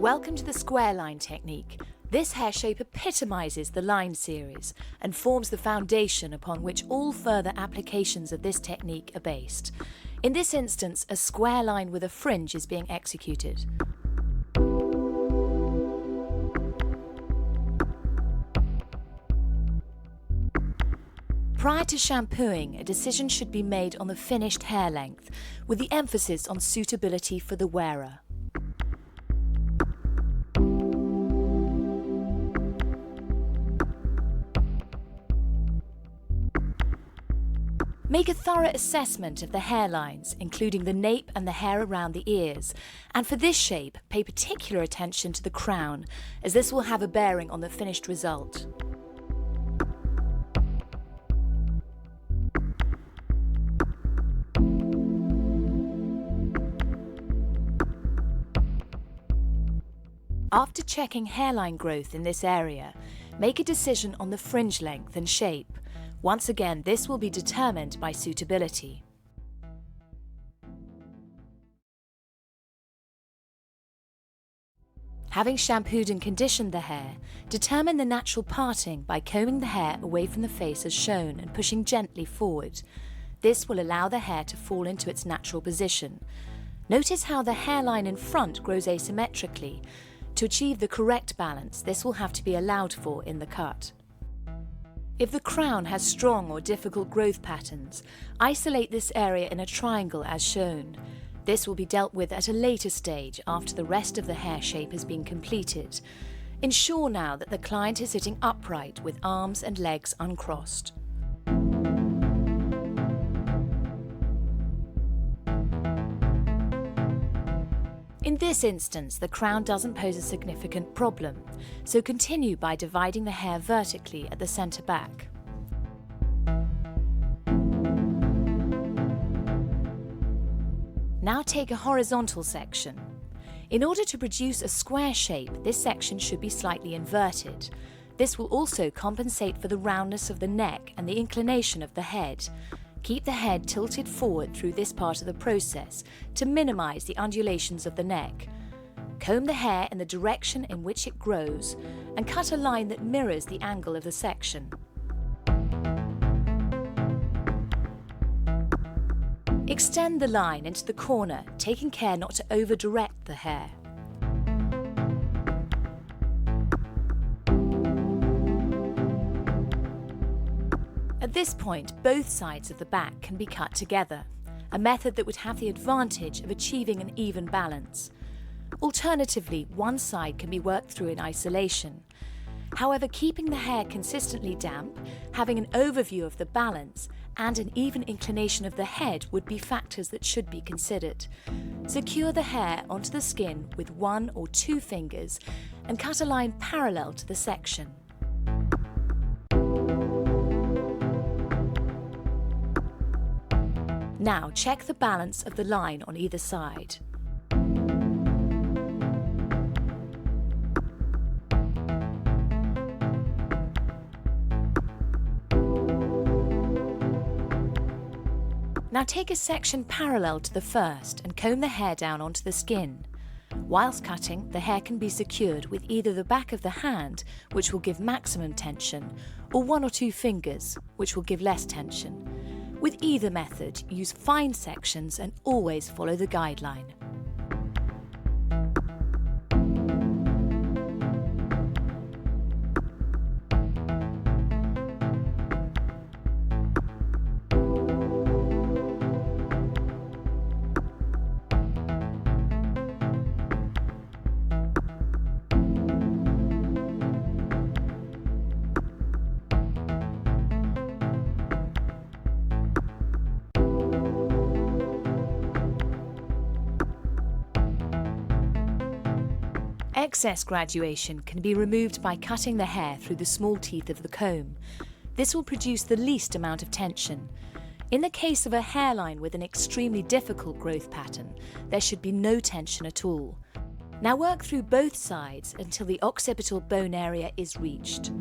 Welcome to the square line technique. This hair shape epitomizes the line series and forms the foundation upon which all further applications of this technique are based. In this instance, a square line with a fringe is being executed. Prior to shampooing, a decision should be made on the finished hair length, with the emphasis on suitability for the wearer. Make a thorough assessment of the hairlines, including the nape and the hair around the ears, and for this shape, pay particular attention to the crown, as this will have a bearing on the finished result. After checking hairline growth in this area, make a decision on the fringe length and shape. Once again, this will be determined by suitability. Having shampooed and conditioned the hair, determine the natural parting by combing the hair away from the face as shown and pushing gently forward. This will allow the hair to fall into its natural position. Notice how the hairline in front grows asymmetrically. To achieve the correct balance, this will have to be allowed for in the cut. If the crown has strong or difficult growth patterns, isolate this area in a triangle as shown. This will be dealt with at a later stage after the rest of the hair shape has been completed. Ensure now that the client is sitting upright with arms and legs uncrossed. In this instance, the crown doesn't pose a significant problem, so continue by dividing the hair vertically at the centre back. Now take a horizontal section. In order to produce a square shape, this section should be slightly inverted. This will also compensate for the roundness of the neck and the inclination of the head. Keep the head tilted forward through this part of the process to minimise the undulations of the neck. Comb the hair in the direction in which it grows and cut a line that mirrors the angle of the section. Extend the line into the corner, taking care not to over-direct the hair. At this point, both sides of the back can be cut together, a method that would have the advantage of achieving an even balance. Alternatively, one side can be worked through in isolation. However, keeping the hair consistently damp, having an overview of the balance, and an even inclination of the head would be factors that should be considered. Secure the hair onto the skin with 1 or 2 fingers and cut a line parallel to the section. Now check the balance of the line on either side. Now take a section parallel to the first and comb the hair down onto the skin. Whilst cutting, the hair can be secured with either the back of the hand, which will give maximum tension, or 1 or 2 fingers, which will give less tension. With either method, use fine sections and always follow the guideline. Excess graduation can be removed by cutting the hair through the small teeth of the comb. This will produce the least amount of tension. In the case of a hairline with an extremely difficult growth pattern, there should be no tension at all. Now work through both sides until the occipital bone area is reached.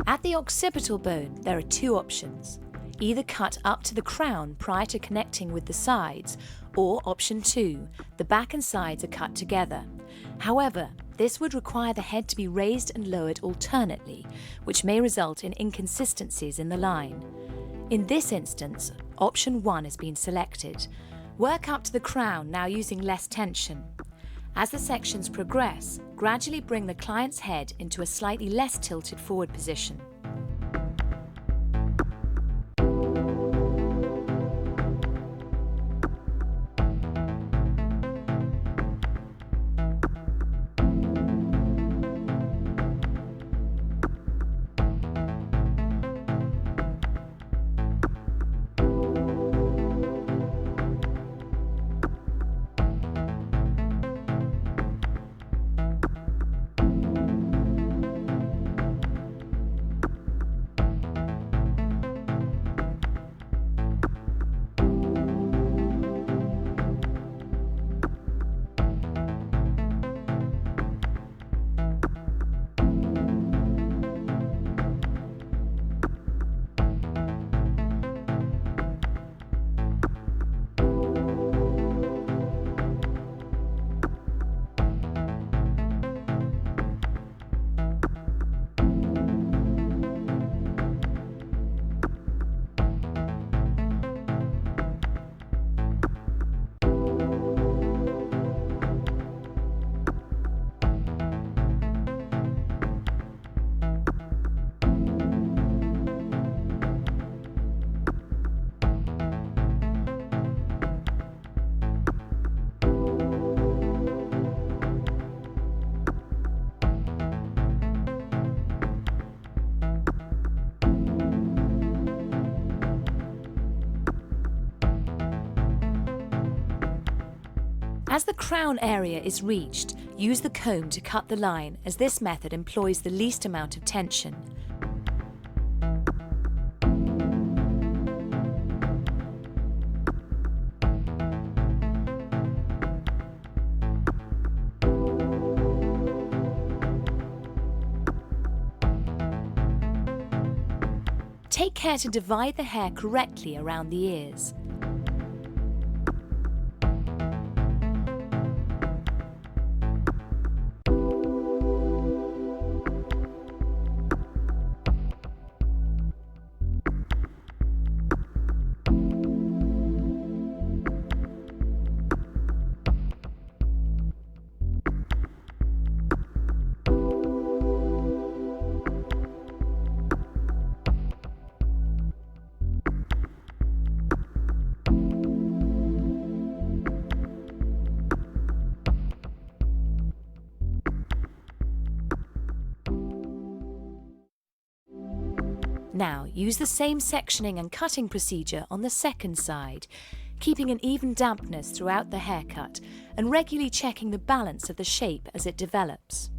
At the occipital bone, there are two options. Either cut up to the crown prior to connecting with the sides, or option 2, the back and sides are cut together. However, this would require the head to be raised and lowered alternately, which may result in inconsistencies in the line. In this instance, option 1 has been selected. Work up to the crown, now using less tension. As the sections progress, gradually bring the client's head into a slightly less tilted forward position. As the crown area is reached, use the comb to cut the line, as this method employs the least amount of tension. Take care to divide the hair correctly around the ears. Now, use the same sectioning and cutting procedure on the second side, keeping an even dampness throughout the haircut and regularly checking the balance of the shape as it develops.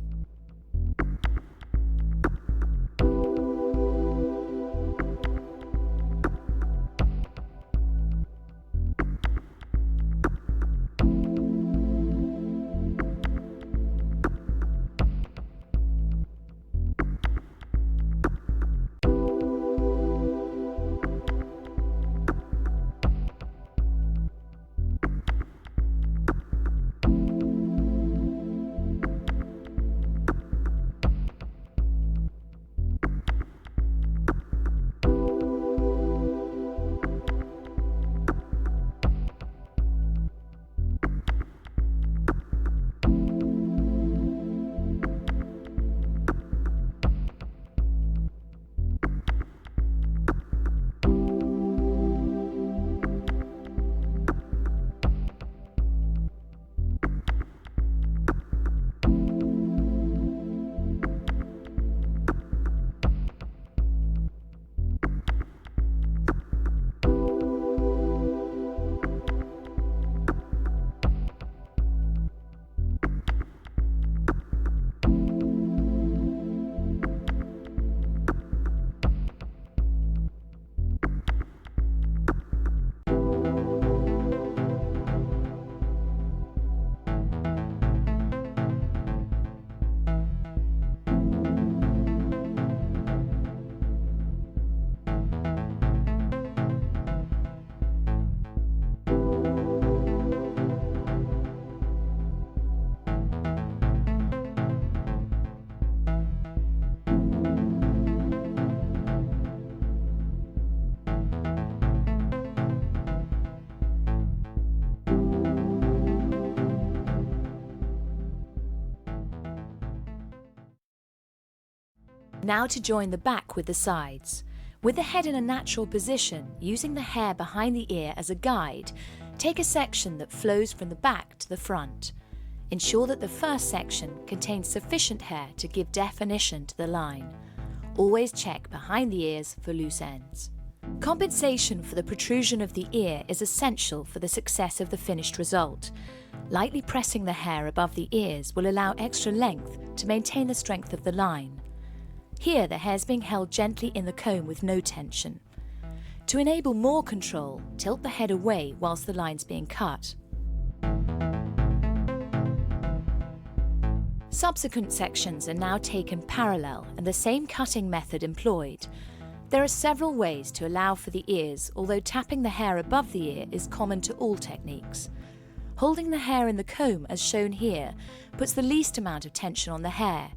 Now to join the back with the sides. With the head in a natural position, using the hair behind the ear as a guide, take a section that flows from the back to the front. Ensure that the first section contains sufficient hair to give definition to the line. Always check behind the ears for loose ends. Compensation for the protrusion of the ear is essential for the success of the finished result. Lightly pressing the hair above the ears will allow extra length to maintain the strength of the line. Here the hair is being held gently in the comb with no tension. To enable more control, tilt the head away whilst the line's being cut. Subsequent sections are now taken parallel and the same cutting method employed. There are several ways to allow for the ears, although tapping the hair above the ear is common to all techniques. Holding the hair in the comb, as shown here, puts the least amount of tension on the hair.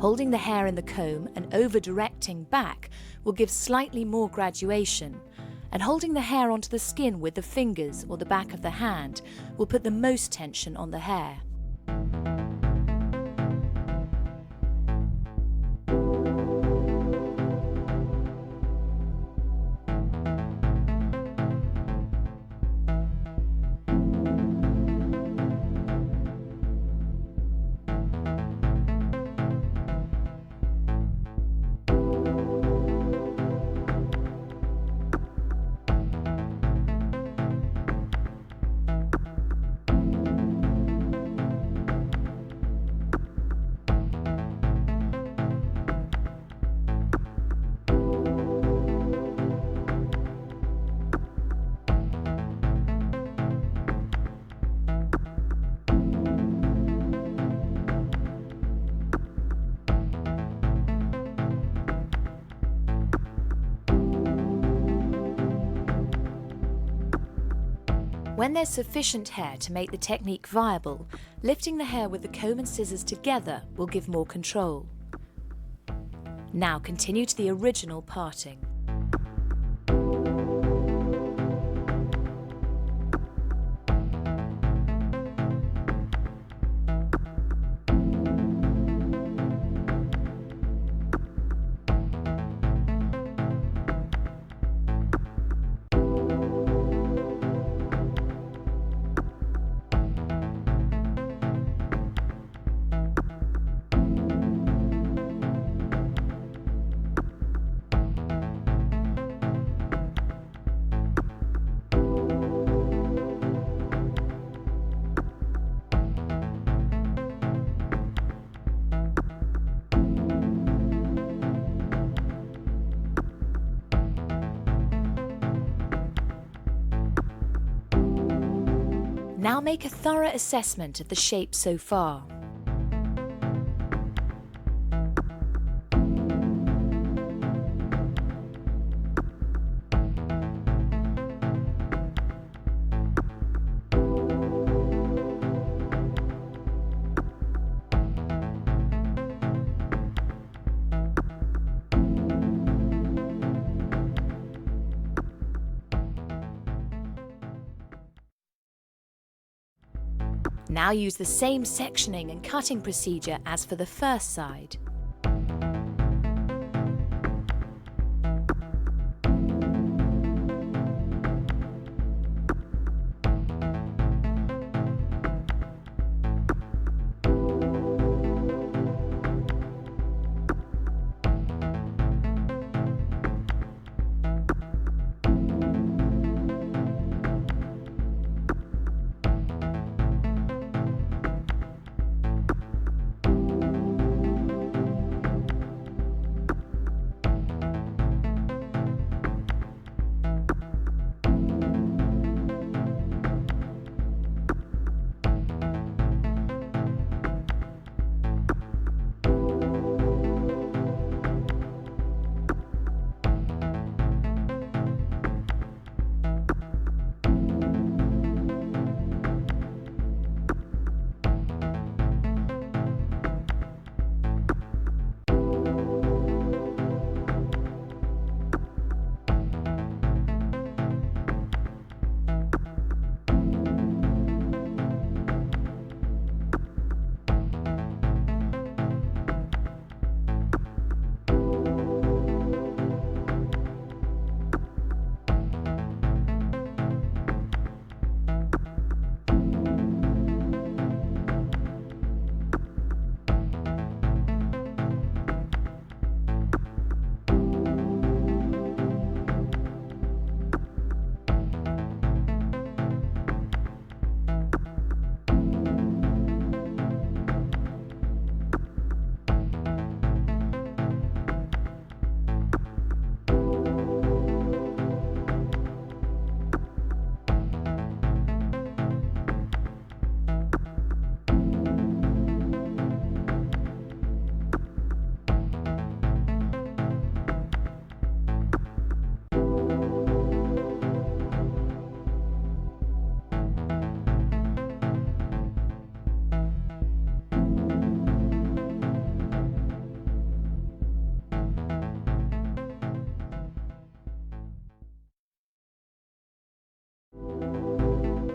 Holding the hair in the comb and over-directing back will give slightly more graduation, and holding the hair onto the skin with the fingers or the back of the hand will put the most tension on the hair. When there's sufficient hair to make the technique viable, lifting the hair with the comb and scissors together will give more control. Now continue to the original parting. Now make a thorough assessment of the shape so far. Now use the same sectioning and cutting procedure as for the first side.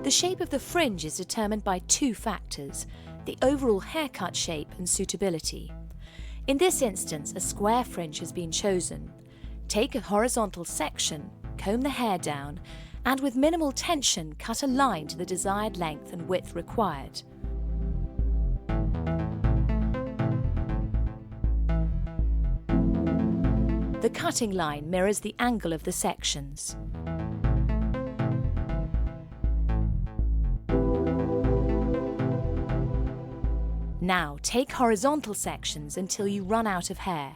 The shape of the fringe is determined by two factors: the overall haircut shape and suitability. In this instance, a square fringe has been chosen. Take a horizontal section, comb the hair down, and with minimal tension, cut a line to the desired length and width required. The cutting line mirrors the angle of the sections. Now take horizontal sections until you run out of hair.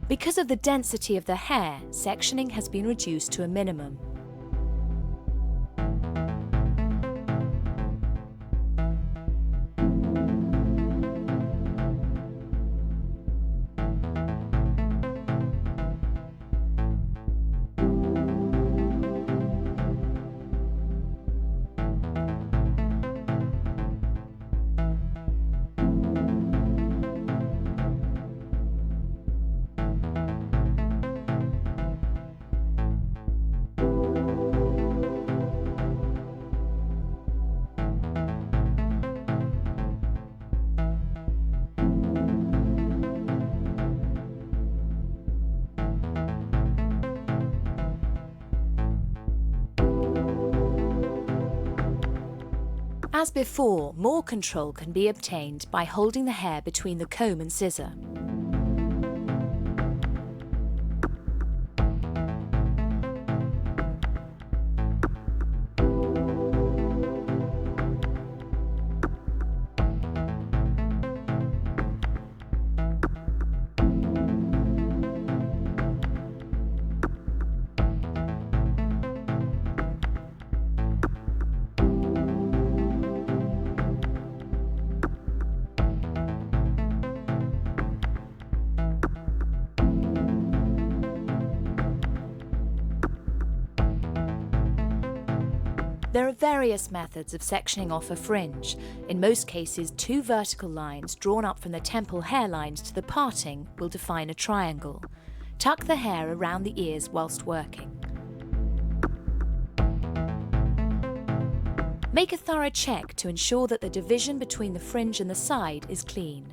Because of the density of the hair, sectioning has been reduced to a minimum. As before, more control can be obtained by holding the hair between the comb and scissor. There are various methods of sectioning off a fringe. In most cases, two vertical lines drawn up from the temple hairlines to the parting will define a triangle. Tuck the hair around the ears whilst working. Make a thorough check to ensure that the division between the fringe and the side is clean.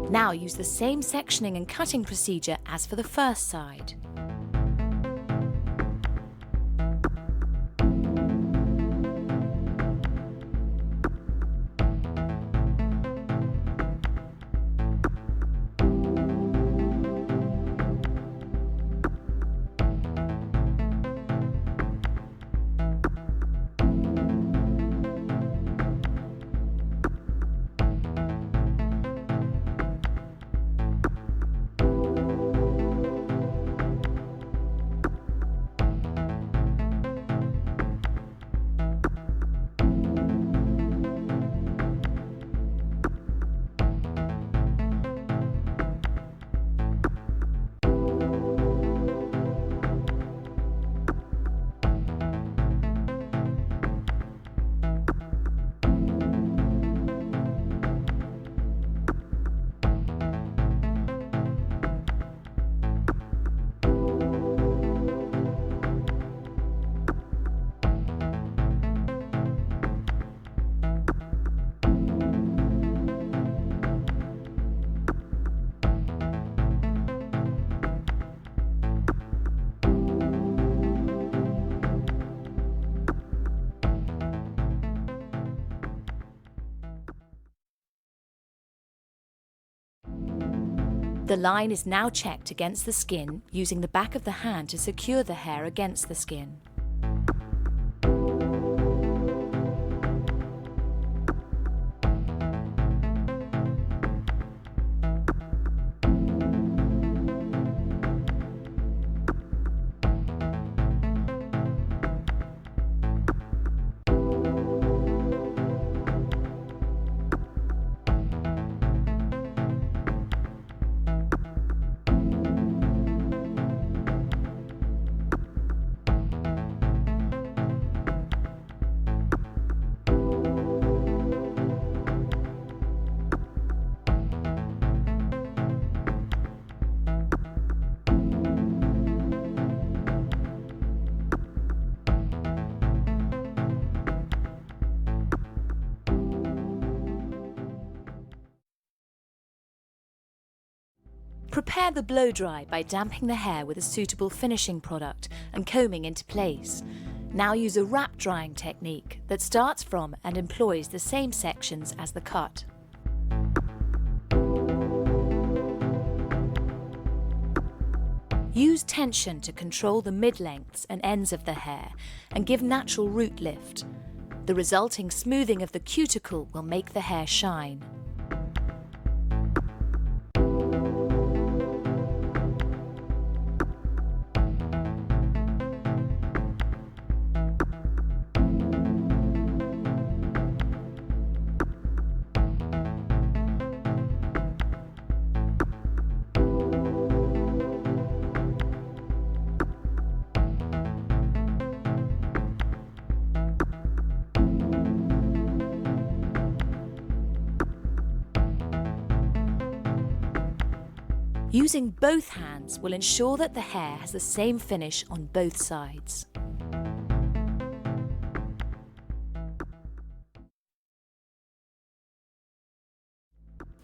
Now use the same sectioning and cutting procedure as for the first side. The line is now checked against the skin using the back of the hand to secure the hair against the skin. Prepare the blow dry by damping the hair with a suitable finishing product and combing into place. Now use a wrap drying technique that starts from and employs the same sections as the cut. Use tension to control the mid-lengths and ends of the hair and give natural root lift. The resulting smoothing of the cuticle will make the hair shine. Using both hands will ensure that the hair has the same finish on both sides.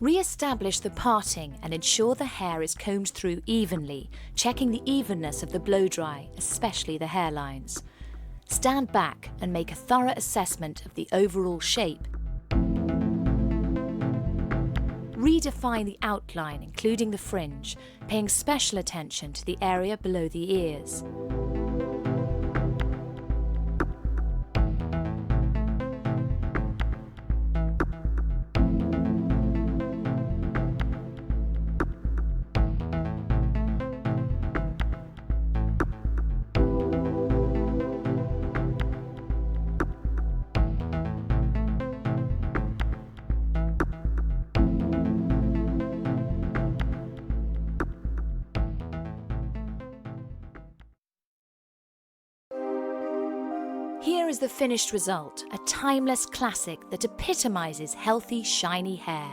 Re-establish the parting and ensure the hair is combed through evenly, checking the evenness of the blow dry, especially the hairlines. Stand back and make a thorough assessment of the overall shape. Redefine the outline, including the fringe, paying special attention to the area below the ears. Here is the finished result, a timeless classic that epitomizes healthy, shiny hair.